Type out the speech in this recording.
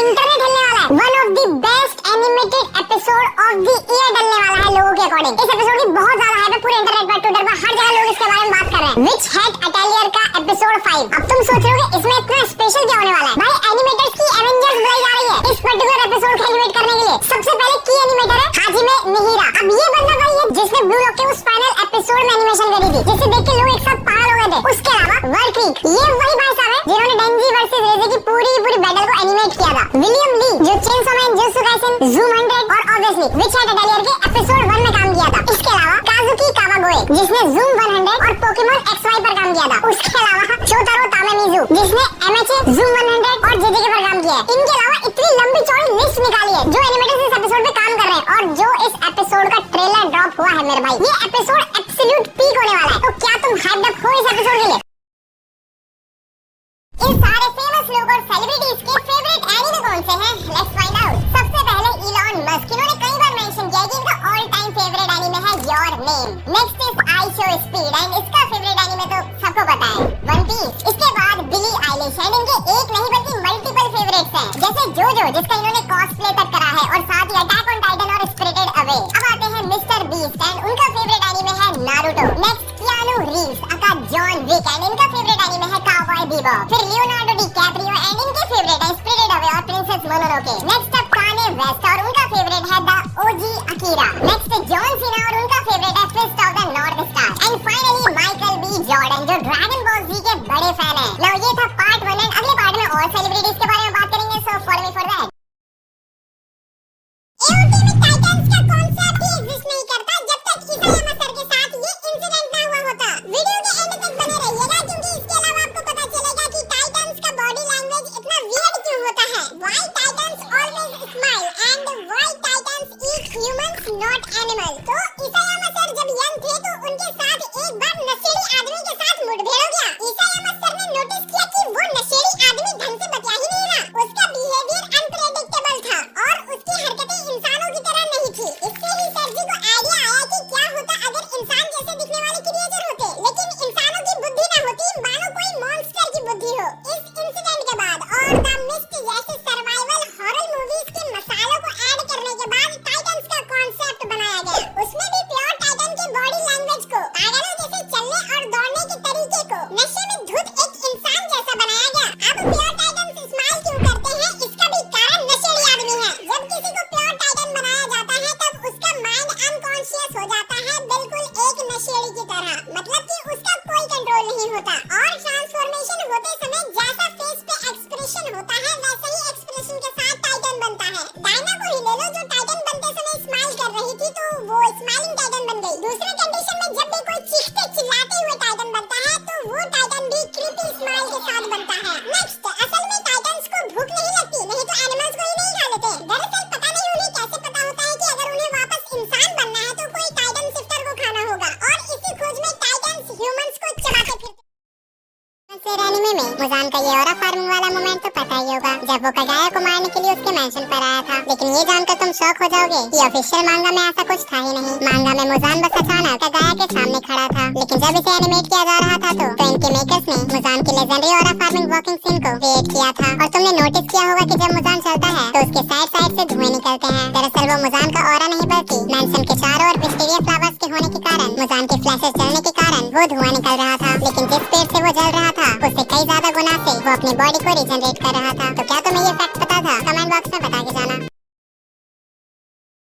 Internet हिलने वाला है। One of the best animated episode of the year डलने वाला है लोगों के अकॉर्डिंग। इस एपिसोड की बहुत ज्यादा हाइप है, पूरे इंटरनेट पर, ट्विटर पर, हर जगह लोग इसके बारे में बात कर रहे हैं। विच हैट अटेलियर का एपिसोड 5। अब तुम सोच रहे होगे इसमें इतना स्पेशल क्या होने वाला है। भाई एनिमेटर्स की एवेंजर्स बुलाई जा रही है इस पर्टिकुलर एपिसोड को एनिमेट करने के लिए। सबसे पहले की एनिमेटर है हाजिमे मिहिरा। अब ये बंदा वही है जिसने ब्लू लॉक के उस फाइनल एपिसोड में एनिमेशन करी थी, जिसे देख के लोग एक साथ पागल हो गए थे। उसके अलावा वर्ल्ड क्रीक, ये वही भाई साहब है जिन्होंने डेंजी वर्सेस रेजे की पूरी बैटल को एनिमेट किया था। विलियम ली जो chainsaw man, jutsu Kaisen, zoom 100 और ऑब्वियसली विच हैट अटेलियर के एपिसोड 1 में काम किया था। इसके अलावा काजुकी कावागोए जिसने ज़ूम 100 और पोकेमॉन XY पर काम किया था। उसके अलावा शोतारो तामेमिज़ु जिसने MHA, ज़ूम 100 और JJK पर काम किया है। इनके अलावा इतनी लंबी चौड़ी लिस्ट निकाली है जो एनिमेटर्स इस एपिसोड पे काम कर रहे हैं और जो इस एपिसोड का ट्रेलर ड्रॉप हुआ है मेरे भाई। ये एपिसोड एब्सोल्यूट पीक होने वाला है। तो क्या तुम हाइप्ड अप हो इस एपिसोड के लिए? इन सारे फेमस लोग और सेलिब्रिटीज के फेवरेट एनीमे कौन से हैं? Let's find out. सबसे पहले इलॉन मस्क, इन्होंने कई बार मेंशन किया कि इनका ऑल टाइम फेवरेट एनीमे है your name. Next is I show speed and इसका फेवरेट एनीमे तो सबको पता है, वन पीस। इसके बाद बिली आइलिश एंड इनके एक नहीं बल्कि मल्टीपल फेवरेट्स हैं, जैसे जोजो जिसका इन्होंने कॉस्प्ले तक करा है और साथ ही अटैक ऑन टाइटन और स्पिरिटेड अवे। अब आते हैं मिस्टर बीस्ट एंड उनका फेवरेट एनीमे है Naruto. Next Keanu Reeves aka John Wick and इनका फेवरेट एनीमे है काउबॉय बीबॉप। फिर लियोनार्डो डिकैप्रियो एंड इनके फेवरेट है स्पिरिटेड अवे और Princess Mononoke. Next up Kanye West और उनका फेवरेट है the OG Akira. Next John Cena और उनका फेवरेट है Fist of the North star. And finally Michael B Jordan जो ड्रैगन बॉल जी के बड़े फैन हैं। नाउ ये था पार्ट 1 एंड अगले पार्ट में और सेलिब्रिटीज के बारे में बात करेंगे, so follow me for that. AOT में टाइटंस का कॉन्सेप्ट ही एग्जिस्ट नहीं करता जब तक इसायामा सर के साथ ये इंसिडेंट ना हुआ होता। वीडियो के एंड तक बने रहिएगा क्योंकि इसके अलावा आपको पता चलेगा कि टाइटंस का बॉडी लैंग्वेज इतना वियर्ड क्यों होता है, why Titans always smile and why Titans eat humans not animal. तो इसायामा सर जब यंग थे तो उनके साथ एक बार नशेड़ी आदमी के साथ मुठभेड़ हो गया। इसायामा सर ने नोटिस किया कि वो नशेड़ी आदमी ढंग से बचा ही नहीं रहा, उसका बिहेवियर अनप्रेडिक्टेबल था और उसकी हरकतें इंसानों की तरह नहीं थी। इससे ही सर जी को आइडिया आया कि क्या होता अगर इंसान जैसे दिखने वाले क्रिएचर होते लेकिन इंसानों की बुद्धि ना होती, मानो कोई मॉन्स्टर की बुद्धि हो। इस इंसिडेंट के बाद और द मिस्ट जैसे सर्वाइवल हॉरर मूवीज के मसालों को ऐड करने के बाद टाइटंस का कॉन्सेप्ट बनाया गया। उसमें भी प्योर टाइटन के बॉडी लैंग्वेज को, पागलों जैसे चलने और दौड़ने के तरीके को, नशे में धुत एक इंसान जैसा बनाया गया। अब प्योर टाइटन स्माइल क्यों करते हैं इसका भी कारण नशेड़ी आदमी है। जब किसी को प्योर टाइटन बनाया जाता है तब उसका माइंड अनकॉन्शियस हो जाता है, बिल्कुल एक नशेड़ी की तरह, मतलब कि उसका कोई कंट्रोल नहीं होता और ट्रांसफॉर्मेशन होते समय जैसा फेस पे एक्सप्रेशन होता है वैसे ही एक्सप्रेशन के साथ टाइटन बनता है। डायना को ही ले लो जो टाइटन बनते समय स्माइल कर रही थी तो वो स्माइलिंग टाइटन बन गई। दूसरे कंडीशन में जब भी कोई चीखते चिल्लाते हुए टाइटन बनता है तो वो टाइटन भी क्रीपी स्माइल के साथ बनता है। नेक्स्ट, असल में टाइटंस को भूख नहीं लगती, नहीं तो एनिमल्स को ही नहीं खा लेते। दरअसल पता नहीं उन्हें कैसे पता होता है कि अगर उन्हें वापस इंसान बनना है तो कोई टाइटन शिफ्टर को खाना होगा और इसी खोज में टाइटंस ह्यूमंस को चबाते फिरते। एनीमे में मुजान का ये औरा फार्मिंग वाला मोमेंट तो पता ही होगा जब वो कगाया को मारने के लिए उसके मेंशन पर आया था। लेकिन ये जानकर तुम शॉक हो जाओगे कि ऑफिशियल मांगा में ऐसा कुछ था ही नहीं। मांगा में मुजान बस अचानक कगाया के सामने खड़ा था, लेकिन जब इसे एनिमेट किया जा रहा था तो इनके मेकर्स ने मुजान की लेजेंडरी औरा फार्मिंग वॉकिंग सीन को क्रिएट किया था। और तुमने नोटिस किया होगा कि जब मुजान चलता है तो उसके साइड से धुएं निकलते हैं। दरअसल वो मुजान का औरा नहीं बल्कि मेंशन के चारों ओर विस्टेरिया फ्लावर्स के होने के कारण मुजान के फ्लैशेस जलने के कारण वो धुआं निकल रहा था। लेकिन जिस पेड़ से वो जल रहा था उससे कई ज्यादा गुना से वो अपनी बॉडी को रिजनरेट कर रहा था। तो क्या तुम्हें ये फैक्ट पता था? कमेंट बॉक्स में बताइए।